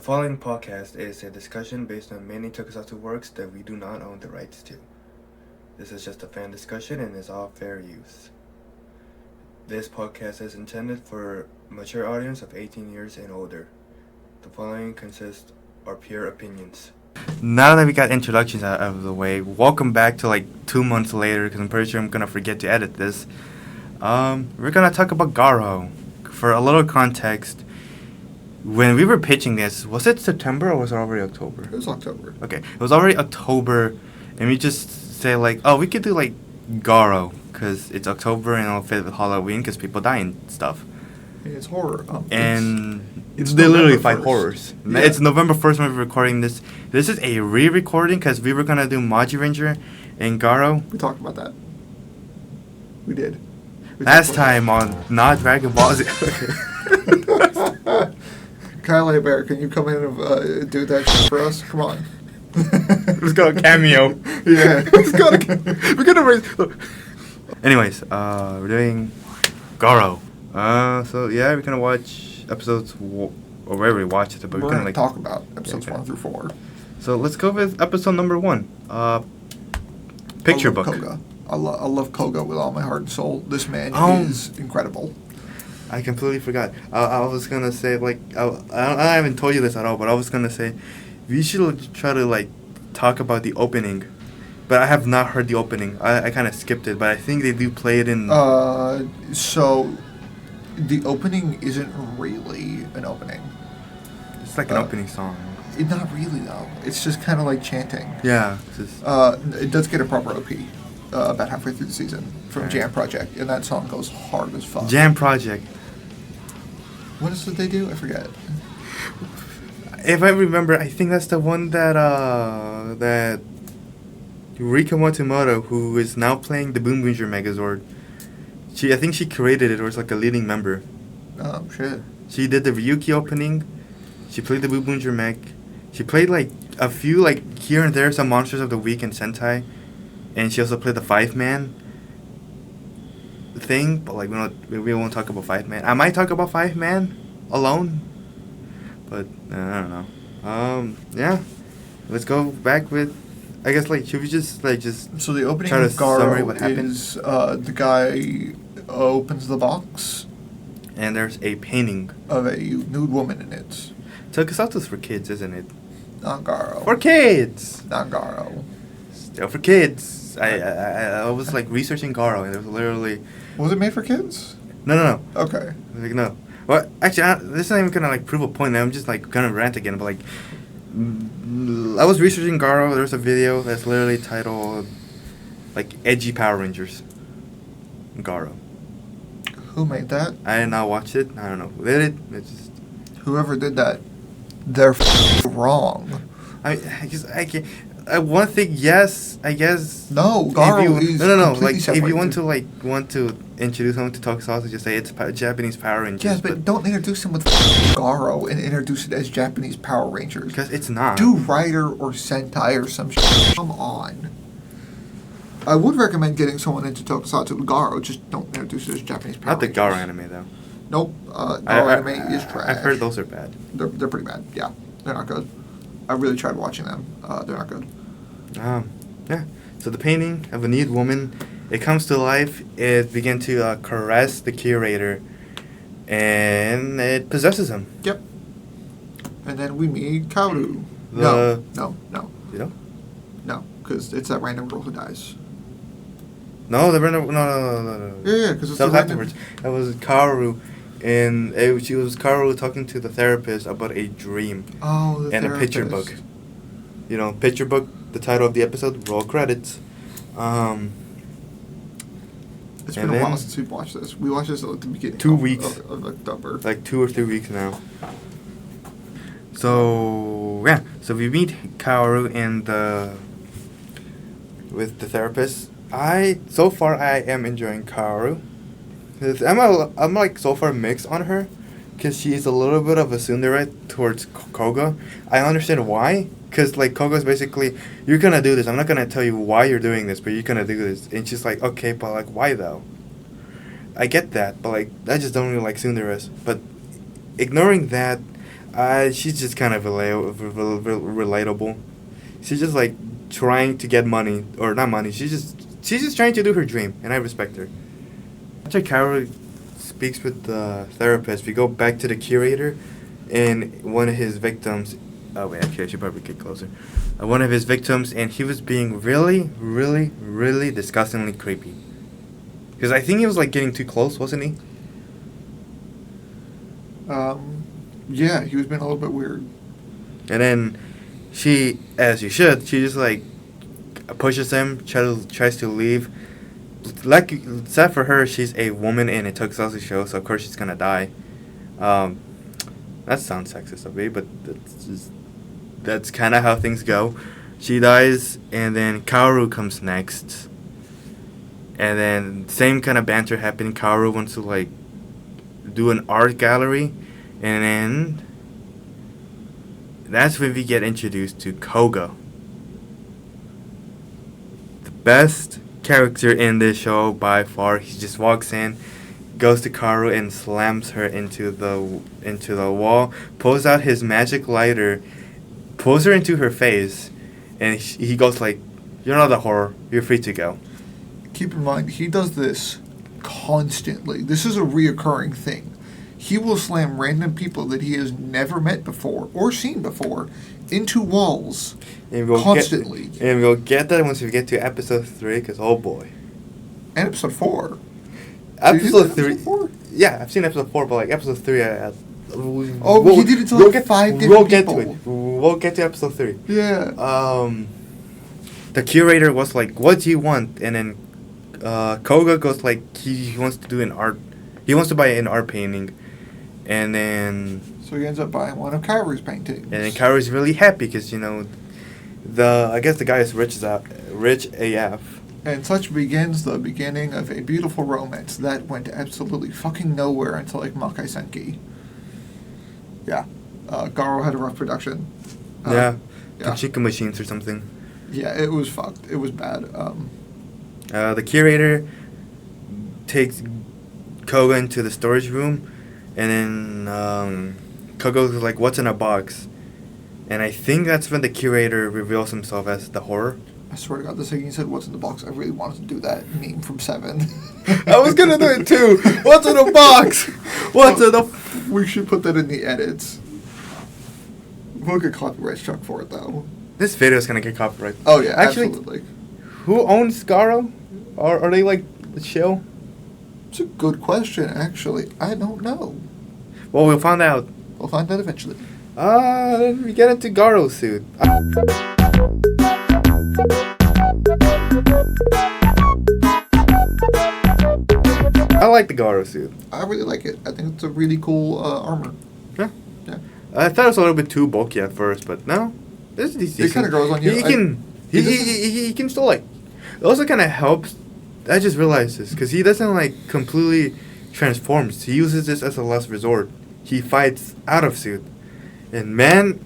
The following podcast is a discussion based on many tokusatsu works that we do not own the rights to. This is just a fan discussion and is all fair use. This podcast is intended for a mature audience of 18 years and older. The following consists of pure opinions. Now that we got introductions out of the way, welcome back to 2 months later, because I'm pretty sure I'm going to forget to edit this. We're going to talk about Garo. For a little context, when we were pitching this, was it September or was it already October? It was October. Okay, it was already October, and we just say we could do Garo, because it's October and it'll fit with Halloween because people die and stuff. It's horror. It's they literally fight 1st. horrors. Yeah. It's November 1st when we're recording this. This is a re-recording because we were going to do Maji Ranger and Garo. We talked about that. We did. Last time on Not Dragon Ball Z. Kyle Bear, can you come in and do that shit for us? Come on. Let's go cameo. Yeah. We're gonna raise. Anyways, we're doing Garo. So yeah, we're gonna watch episodes or wherever we watch it, but we're gonna talk about episodes 1 through 4. So let's go with episode number 1. Picture book. Koga. I love Koga with all my heart and soul. This man is incredible. I completely forgot. I was gonna say I haven't told you this at all, but I was gonna say we should try to talk about the opening, but I have not heard the opening. I kind of skipped it, but I think they do play it in. So the opening isn't really an opening. It's like an opening song. Not really though. It's just kind of like chanting. Yeah. It does get a proper OP. About halfway through the season from Jam Project, and that song goes hard as fuck. Jam Project. What else did they do? I forget. If I remember, I think that's the one that Rika Matsumoto, who is now playing the Boom Ranger Megazord. I think she created it, or it's like a leading member. Oh shit. She did the Ryuki opening. She played the Boom Ranger Meg. She played a few here and there some Monsters of the Week and Sentai. And she also played the 5-man thing, but we won't talk about 5-man. I might talk about 5-man alone, but I don't know. Yeah, let's go back with. I guess should we just So the opening try to of Garo summary what happened? is the guy opens the box, and there's a painting of a nude woman in it. Tokusatsu's for kids, isn't it? Not Garo. For kids. Not Garo. Still for kids. I was researching Garo, and there was literally. Was it made for kids? No. Okay. No. Well, actually, this is not even gonna prove a point. I'm just gonna rant again. But I was researching Garo. There's a video that's literally titled "Edgy Power Rangers." Garo. Who made that? I did not watch it. I don't know who did it. It's just Whoever did that, they're wrong. I can't. I want to think yes. I guess no. Garo is no. If you want to introduce someone to Tokusatsu, just say it's Japanese Power Rangers. Yes, but don't introduce them with Garo and introduce it as Japanese Power Rangers. Because it's not. Do Rider or Sentai or some shit. Come on. I would recommend getting someone into Tokusatsu with Garo. Just don't introduce it as Japanese Power Rangers. Not the Garo anime though. Nope. Garo anime is trash. I've heard those are bad. They're pretty bad. Yeah, they're not good. I really tried watching them. They're not good. Yeah. So the painting of a nude woman, it comes to life. It begins to caress the curator, and it possesses him. Yep. And then we meet Kaoru. No. You know? No, because it's that random girl who dies. No, no. Yeah, because it's that was afterwards. That was Kaoru, and she was Kaoru talking to the therapist about a dream. Oh, the and therapist. A picture book. Picture book. The title of the episode, roll credits. It's been a while since we've watched this. We watched this at the beginning. 2 weeks. Of October. 2 or 3 weeks now. So yeah. So we meet Kaoru with the therapist. So far I am enjoying Kaoru. I'm so far mixed on her, because she is a little bit of a tsundere towards Koga. I understand why. Because, Kogo's basically, you're going to do this. I'm not going to tell you why you're doing this, but you're going to do this. And she's like, okay, but, why, though? I get that, but, I just don't really like tsunderes. But ignoring that, She's just kind of relatable. She's just like trying to get money, or not money. She's just trying to do her dream, and I respect her. After Carol speaks with the therapist, we go back to the curator, and one of his victims. Oh wait, actually, I should probably get closer. One of his victims, and he was being really, really, really disgustingly creepy. Because I think he was like getting too close, wasn't he? Yeah, he was being a little bit weird. And then she, as you should, she just like pushes him, tries to leave. Like, sad for her, she's a woman in a tokusatsu show, so of course she's gonna die. That sounds sexist of me, but that's kind of how things go. She dies, and then Kaoru comes next. And then same kind of banter happening. Kaoru wants to like do an art gallery, and then that's when we get introduced to Koga, the best character in this show by far. He just walks in, goes to Kaoru and slams her into the wall, pulls out his magic lighter, pulls her into her face, and he goes like, "You're not a whore. You're free to go." Keep in mind, he does this constantly. This is a reoccurring thing. He will slam random people that he has never met before or seen before into walls And we'll constantly. we'll get that once we get to episode 3, because oh boy. And episode 4. Episode 3. Episode 4? Yeah, I've seen episode 4, but like episode 3, He did it to like 5 different We'll get people. to it. We'll get to episode 3. Yeah. The curator was like, "What do you want?" And then Koga goes like, he wants to do an art. He wants to buy an art painting, and then So he ends up buying one of Kyrie's paintings. and then Kaoru's really happy because I guess the guy is rich AF. And such begins the beginning of a beautiful romance that went absolutely fucking nowhere until like Makai Senki. Yeah. Garo had a rough production. Yeah. Yeah. Chicken machines or something. Yeah, it was fucked. It was bad. The curator takes Koga into the storage room, and then Koga's like, "What's in a box?" And I think that's when the curator reveals himself as the horror. I swear to God, the second you said "What's in the box," I really wanted to do that meme from 7. I was gonna do it too. What's in a box? What's in a? We should put that in the edits. We'll get copyright struck for it though. This video is gonna get copyright. Oh yeah, Actually, absolutely. Who owns Garo? Are they like the show? It's a good question, actually. I don't know. Well, we'll find out. We'll find out eventually. Then we get into Garo's suit. I like the Garo suit. I really like it. I think it's a really cool armor. Yeah. Yeah. I thought it was a little bit too bulky at first, but no. This is decent. It kind of grows on you. He can still like. It also kind of helps. I just realized this because he doesn't like completely transforms. He uses this as a last resort. He fights out of suit, and man,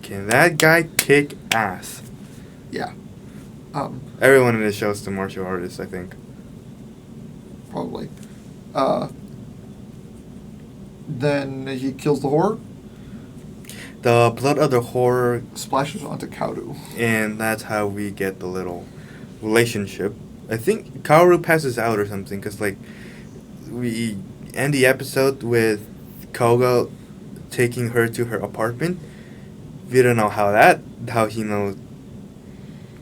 can that guy kick ass? Yeah. Everyone in this show is the martial artist, I think. Probably. Then he kills the horror. The blood of the horror, Splashes onto Kaoru. and that's how we get the little relationship. I think Kaoru passes out or something, because like we end the episode with Koga taking her to her apartment. We don't know how he knows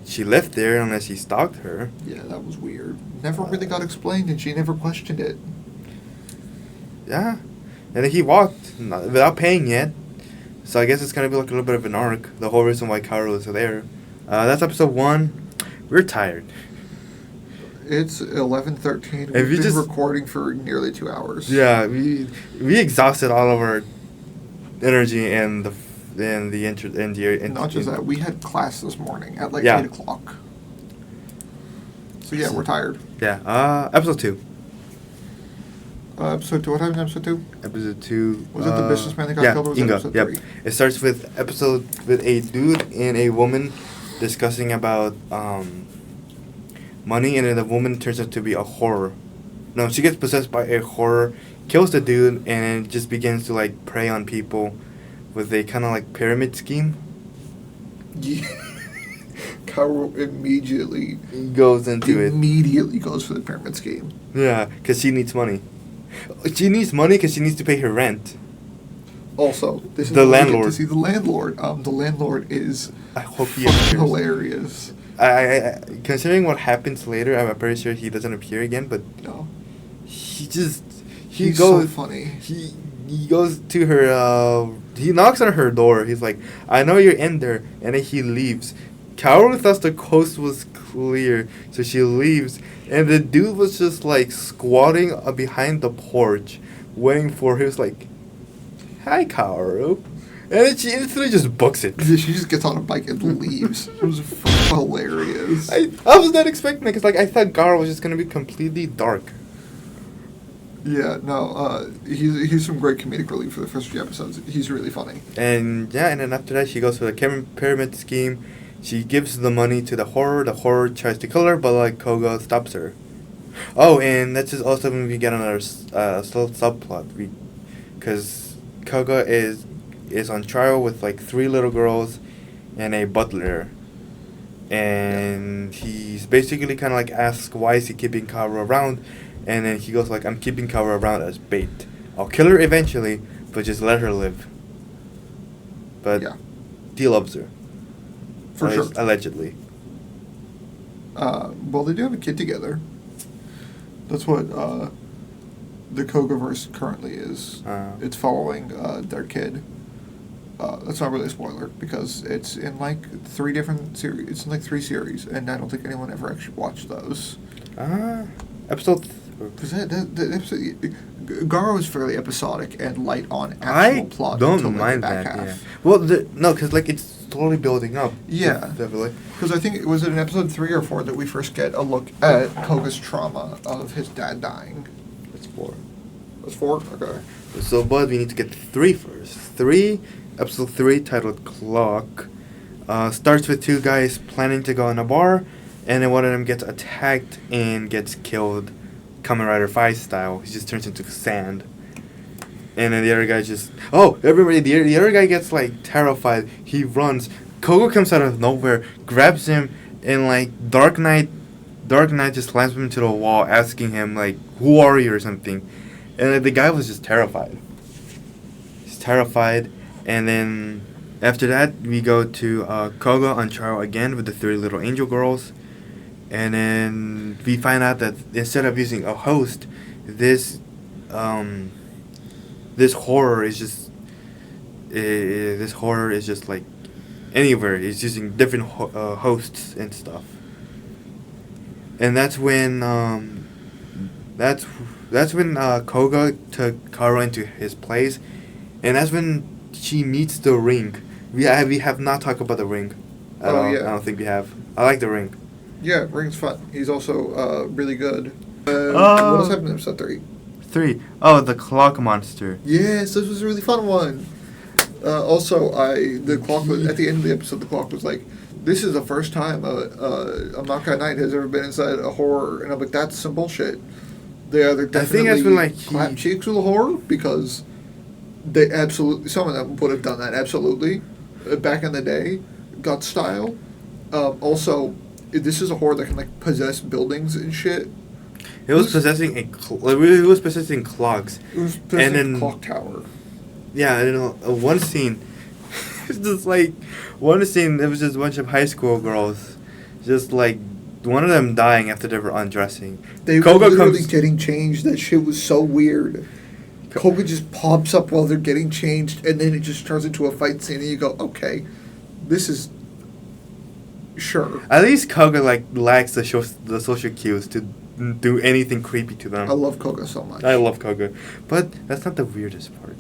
she lived there unless he stalked her. Yeah, that was weird. Never really got explained, and she never questioned it. Yeah, and then he walked without paying yet. So I guess it's gonna be like a little bit of an arc. The whole reason why Kaoru is there. That's episode 1. We're tired. It's 11:13. If you We've been just- recording for nearly 2 hours. Yeah, we exhausted all of our energy and the Not just that, we had class this morning at like Yeah. 8 o'clock. So yeah, we're tired. Yeah. Episode 2. Episode 2, what happened in episode 2? Episode 2. Was it the businessman that got yeah, killed, or was it Inga, episode yep. 3? It starts with a dude and a woman discussing about money, and then the woman turns out to be a horror. No, she gets possessed by a horror, kills the dude, and just begins to like prey on people with a kind of like pyramid scheme. Yeah. Garo immediately Goes into it. Immediately goes for the pyramid scheme. Yeah, because she needs money. She needs money because she needs to pay her rent. Also, this is The where we get landlord. to see the landlord. The landlord is I hope he fucking appears. hilarious. I considering what happens later, I'm pretty sure he doesn't appear again. But No, he he's goes. so funny. He goes to her. He knocks on her door. He's like, "I know you're in there," and then he leaves. Carol thought the coast was clear, so she leaves, and the dude was just like squatting behind the porch, waiting for her. He was like, "Hi, Carol," and then she instantly just books it. Yeah, she just gets on a bike and leaves. It was fucking hilarious. I was not expecting it because like I thought Garo was just gonna be completely dark. Yeah, no, he's some great comedic relief for the first few episodes. He's really funny. And yeah, and then after that she goes for the pyramid scheme. She gives the money to the horror. The horror tries to kill her, but like Koga stops her. Oh, and that's just also when we get another subplot. Because Koga is on trial with like 3 little girls and a butler. And he's basically kind of like asks why is he keeping Kaoru around, and then he goes like, I'm keeping Kaoru around as bait. I'll kill her eventually, but just let her live. But Yeah. he loves her. For sure. Allegedly. Well, they do have a kid together. That's what the Kogaverse currently is. It's following their kid. That's not really a spoiler because it's in like 3 different series. It's in like 3 series, and I don't think anyone ever actually watched those. Episode. Because the episode, Garo is fairly episodic and light on actual plot. I don't until, like, mind the back that. half. Yeah. Well, no, because like it's slowly building up. Yeah. Definitely. Because I think it was in episode 3 or 4 that we first get a look at Koga's trauma of his dad dying. It's 4. That's 4? Okay. So, but we need to get 3 first. Episode 3, titled Clock, starts with 2 guys planning to go in a bar, and then one of them gets attacked and gets killed, Kamen Rider 5 style. He just turns into sand. And then the other guy just... Oh, everybody, the other guy gets, like, terrified. He runs. Kogo comes out of nowhere, grabs him, and, like, Dark Knight just slams him into the wall, asking him, like, who are you or something. And the guy was just terrified. He's terrified. And then after that, we go to Koga on trial again with the 3 little angel girls. And then we find out that instead of using a host, this horror is just like anywhere. It's using different hosts and stuff. And that's when Koga took Karo into his place, and that's when she meets the ring. We have not talked about the ring at all. Yeah. I don't think we have. I like the ring. Yeah, Ring's fun. He's also really good. What else happened in episode 3? 3. Oh, the clock monster. Yes, this was a really fun one. Also, the clock was, at the end of the episode, the clock was like, this is the first time a Makai Knight has ever been inside a horror, and I'm like, that's some bullshit. They either definitely I think that's when, like, clap cheeks with a horror, because they absolutely, some of them would have done that, absolutely, back in the day, gut style. Also, this is a horror that can, like, possess buildings and shit. It was possessing it was possessing clocks. It was possessing And then- a clock tower. Yeah, you know, one scene. It's just like one scene. It was just a bunch of high school girls, just like one of them dying after they were undressing. They were Koga literally comes. getting changed. That shit was so weird. Koga just pops up while they're getting changed, and then it just turns into a fight scene, and you go, okay, this is... Sure. At least Koga like lacks the social cues to do anything creepy to them. I love Koga so much. I love Koga, but that's not the weirdest part.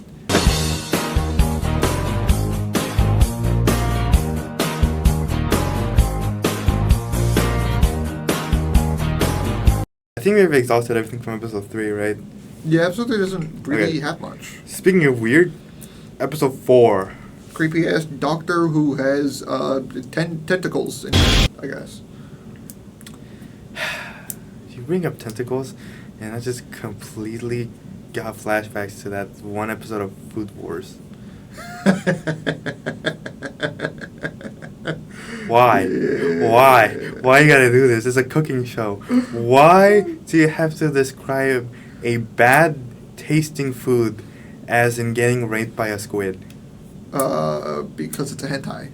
I think we've exhausted everything from episode 3, right? Yeah, episode 3 doesn't really Okay. have much. Speaking of weird, episode 4. Creepy-ass doctor who has 10 tentacles, I guess. You bring up tentacles, and I just completely got flashbacks to that one episode of Food Wars. Why? Why? Why you gotta do this? It's a cooking show. Why do you have to describe a bad tasting food as in getting raped by a squid? Because it's a hentai.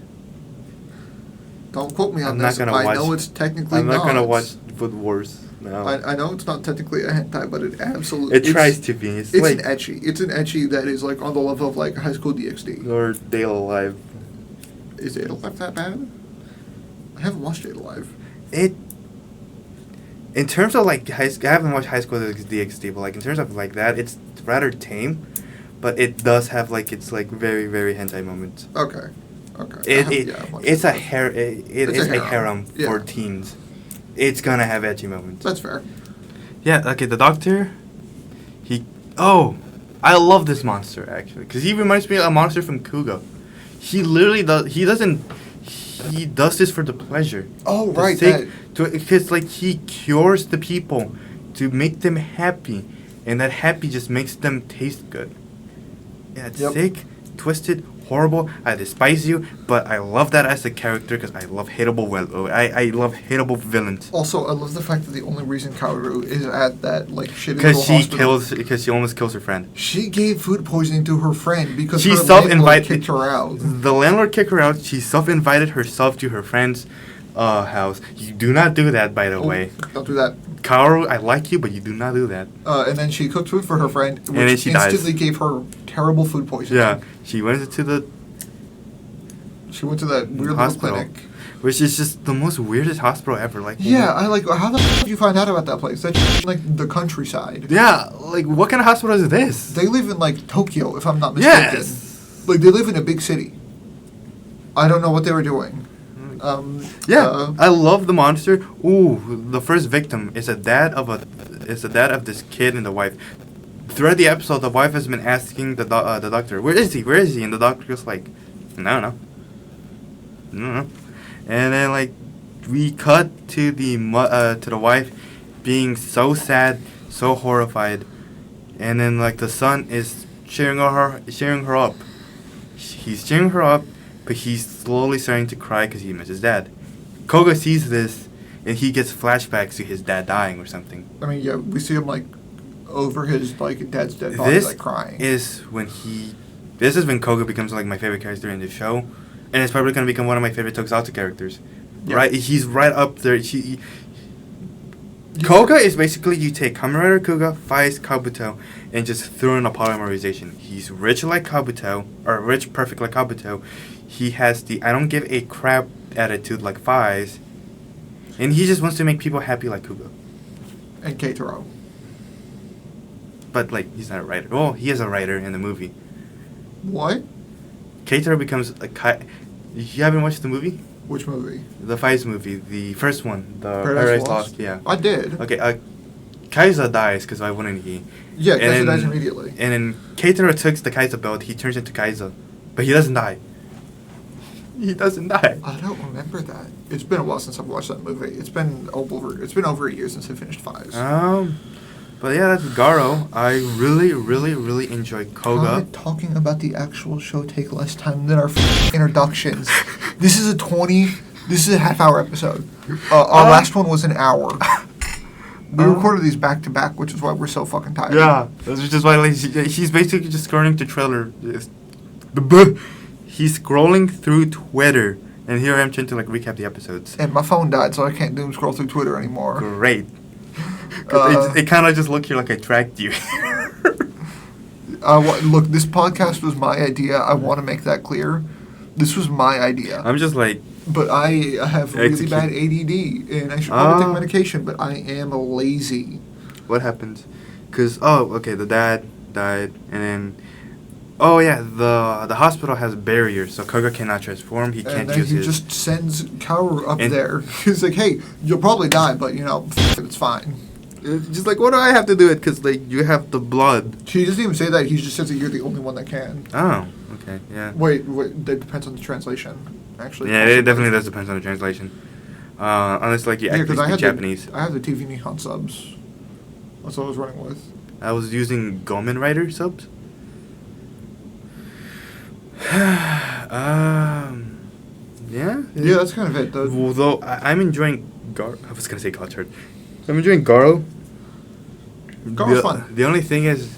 Don't quote me on I'm this. not gonna I watch. know it's technically I'm not gonna not. watch Food Wars now. I know it's not technically a hentai, but it absolutely... It tries to be. It's It's like an ecchi. It's an ecchi that is like on the level of like High School DxD. or Dale Alive. Is Data Life that bad? I haven't watched Data Life. It. In terms of like I haven't watched High School DxD, but like in terms of like that, it's rather tame, but it does have like it's like very very hentai moments. Okay. It's a harem Yeah. for teens. It's gonna have edgy moments. That's fair. Yeah, okay, the doctor, I love this monster, actually, because he reminds me of a monster from Kuga. He does this for the pleasure. Oh, right, that- Because, like, he cures the people to make them happy, and that happy just makes them taste good. Yeah, it's Yep. sick, twisted, horrible. I despise you, but I love that as a character because I love hateable. I love hateable villains. Also, I love the fact that the only reason Kaoru is at that like shitty Because little hospital. because she almost kills her friend. She gave food poisoning to her friend because She her self-invited- landlord kicked her out. The landlord kicked her out. She self-invited herself to her friend's house. You do not do that, by the way. Don't do that. Kaoru, I like you, but you do not do that. And then she cooked food for her friend, which then she dies. instantly gave her terrible food poisoning. Yeah, she went to the She went to that weird little hospital, clinic. which is just the most weirdest hospital ever. Like, Yeah, I like. How the f did you find out about that place? That's like the countryside. yeah, like what kind of hospital is this? They live in like Tokyo, if I'm not mistaken. Yes. Like they live in a big city. I don't know what they were doing. Yeah, I love the monster. Ooh, the first victim is the dad of this kid and the wife. Throughout the episode, the wife has been asking the doctor, "Where is he? Where is he?" And the doctor's like, "I don't know. I don't know." And then like we cut to the wife being so sad, so horrified, and then like the son is cheering her up. He's cheering her up, but he's slowly starting to cry because he misses dad. Koga sees this, and he gets flashbacks to his dad dying or something. I mean, yeah, we see him like over his like dad's dead body, This like crying. is when Koga becomes like my favorite character in the show, and it's probably gonna become one of my favorite Tokusatsu characters. Yeah. Right, he's right up there. Koga is basically you take Kamen Rider Kuga, fights Kabuto, and just throw in a polymerization. He's rich like Kabuto, or rich perfect like Kabuto. He has the I don't give a crap attitude like Faiz, and he just wants to make people happy like Kuga. And Keitaro. But like he's not a writer. Oh, he is a writer in the movie. What? Keitaro becomes a You haven't watched the movie? Which movie? The Faiz movie, the first one, the Paradise Lost. Lost? Yeah. I did. Okay, Kaiza dies because why wouldn't he? Yeah, And Kaiza then- dies immediately. And then Keitaro takes the Kaiza belt. He turns into Kaiza, but he doesn't die. He doesn't die. I don't remember that. It's been a while since I've watched that movie. It's been over a year since I finished Five. But yeah, that's Garo. I really, really, really enjoy Koga. Talking about the actual show take less time than our introductions. This is a half-hour episode. Our last one was an hour. We recorded these back to back, which is why we're so fucking tired. Yeah, that's just why he's basically just scrolling to trailer. He's scrolling through Twitter, and here I am trying to like recap the episodes. And my phone died, so I can't doom scroll through Twitter anymore. Great. It kind of just looked here like I tracked you. Look, this podcast was my idea. I want to make that clear. This was my idea. I'm just like... But I have really bad ADD, and I should probably take medication, but I am lazy. What happens? Because, the dad died, and then... Oh, yeah, the hospital has barriers, so Koga cannot transform. He can't and then use he his... just sends Kaoru up there. He's like, hey, you'll probably die, but, it's fine. It's just like, what do I have to do it? Because, like, you have the blood. He doesn't even say that. He just says that you're the only one that can. Oh, okay, yeah. Wait, that depends on the translation, actually. Yeah, it definitely does depend on the translation. Unless, like, you actually speak Japanese. I have the TV Nihon subs. That's what I was running with. I was using Gomen Rider subs. Yeah. Yeah, that's kind of it. Although I'm enjoying Garo. I was gonna say Gotchard. I'm enjoying Garo. Garo's fun. The only thing is,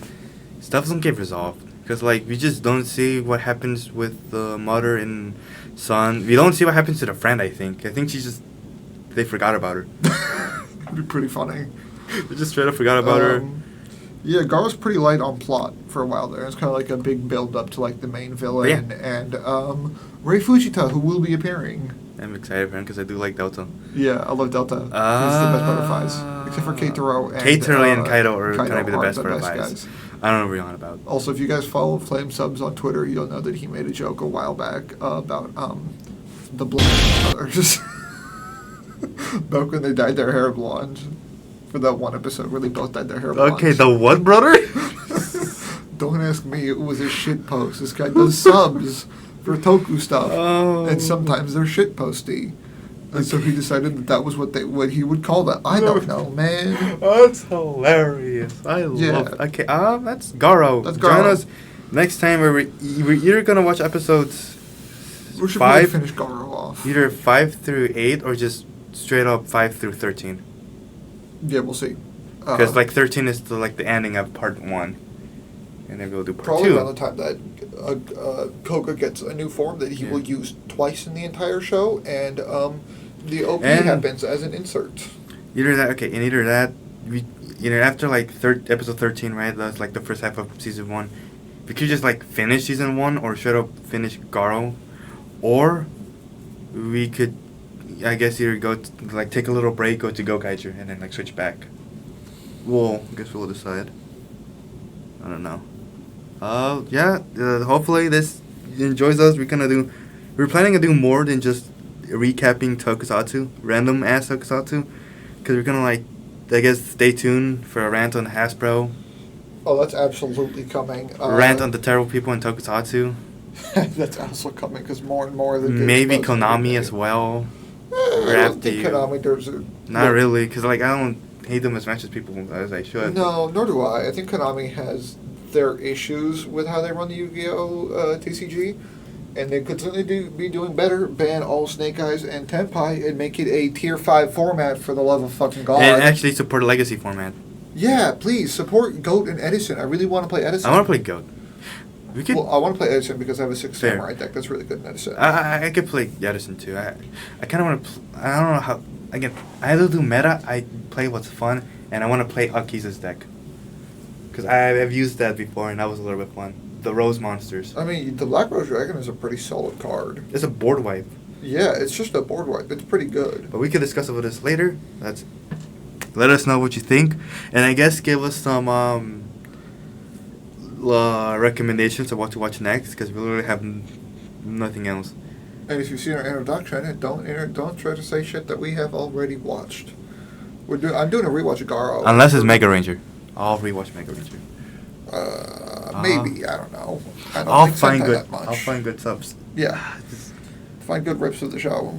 stuff doesn't get resolved. Because, like, we just don't see what happens with the mother and son. We don't see what happens to the friend, I think. I think they forgot about her. It'd be pretty funny. They just straight up forgot about her. Yeah, Garo's pretty light on plot for a while there. It's kind of like a big build up to, like, the main villain. Yeah. And Rei Fujita, who will be appearing. I'm excited for him because I do like Delta. Yeah, I love Delta. He's the best butterflies. Except for Keitaro and... Keitaro and Kaido are Kaido going to be the are best butterflies. I don't know what you're on about. Also, if you guys follow Flame Subs on Twitter, you'll know that he made a joke a while back about the Blonde brothers. Back when they dyed their hair blonde. For that one episode where they both dyed their hair blonde. Okay, the what, brother? Don't ask me. It was a shit post. This guy does subs for Toku stuff. Oh. And sometimes they're shit posty. And so he decided that was what he would call that. I don't know, man. That's hilarious. I love. Okay, that's Garo. That's Join Garo. us next time where we're either gonna watch episodes We should 5, finish Garo off. either 5 through 8, or just straight up 5 through 13. Yeah, we'll see. Because like 13 is the ending of part 1, and then we'll do part Probably 2. around the time that Koga gets a new form that he will use twice in the entire show, and the OP happens as an insert. Either that, after like episode 13, right? That's like the first half of season 1. We could just like finish season 1 or straight up finish Garo, or we could, I guess, either go to, take a little break, go to Gokaiger, and then switch back. I guess we'll decide. I don't know. Hopefully this enjoys us. We're planning to do more than just recapping Tokusatsu, random ass Tokusatsu, because we're gonna stay tuned for a rant on Hasbro. Oh, that's absolutely coming. Rant on the terrible people in Tokusatsu. That's also coming because more and more of the maybe Konami as well. I don't think Konami deserves it. Not really, because I don't hate them as much as people as I should. No, nor do I. I think Konami has their issues with how they run the Yu-Gi-Oh! TCG, and they could certainly be doing better. Ban all Snake Eyes and Tenpai and make it a Tier 5 format for the love of fucking God. And actually support a Legacy format. Yeah, please, support Goat and Edison. I really want to play Edison. I want to play Goat. I want to play Edison because I have a 6 Samurai deck that's really good in Edison. I could play Edison too. I kind of want to... I don't know how... Again, I either do meta, I play what's fun, and I want to play Akiza's deck. Because I've used that before, and that was a little bit fun. The Rose Monsters. I mean, the Black Rose Dragon is a pretty solid card. It's a board wipe. Yeah, it's just a board wipe. It's pretty good. But we could discuss about this later. Let us know what you think. And I guess give us some recommendations of what to watch next, because we literally have nothing else. And if you've seen our introduction, don't try to say shit that we have already watched. I'm doing a rewatch of Garo. Unless it's Mega Ranger. I'll rewatch Mega Ranger. Maybe, I don't know. I'll find good subs. Yeah. Find good rips of the show.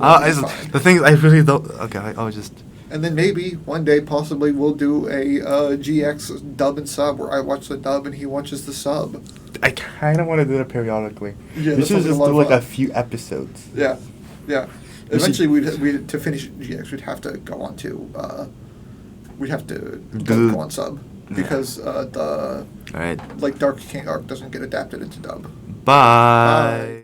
The thing is, I really don't... Okay, I'll just... And then maybe one day, possibly, we'll do a GX dub and sub where I watch the dub and he watches the sub. I kind of want to do that periodically. Yeah, we should just do a few episodes. Yeah. Eventually, we'd to finish GX, we'd have to go on to go on sub because the Alright. Dark King arc doesn't get adapted into dub. Bye.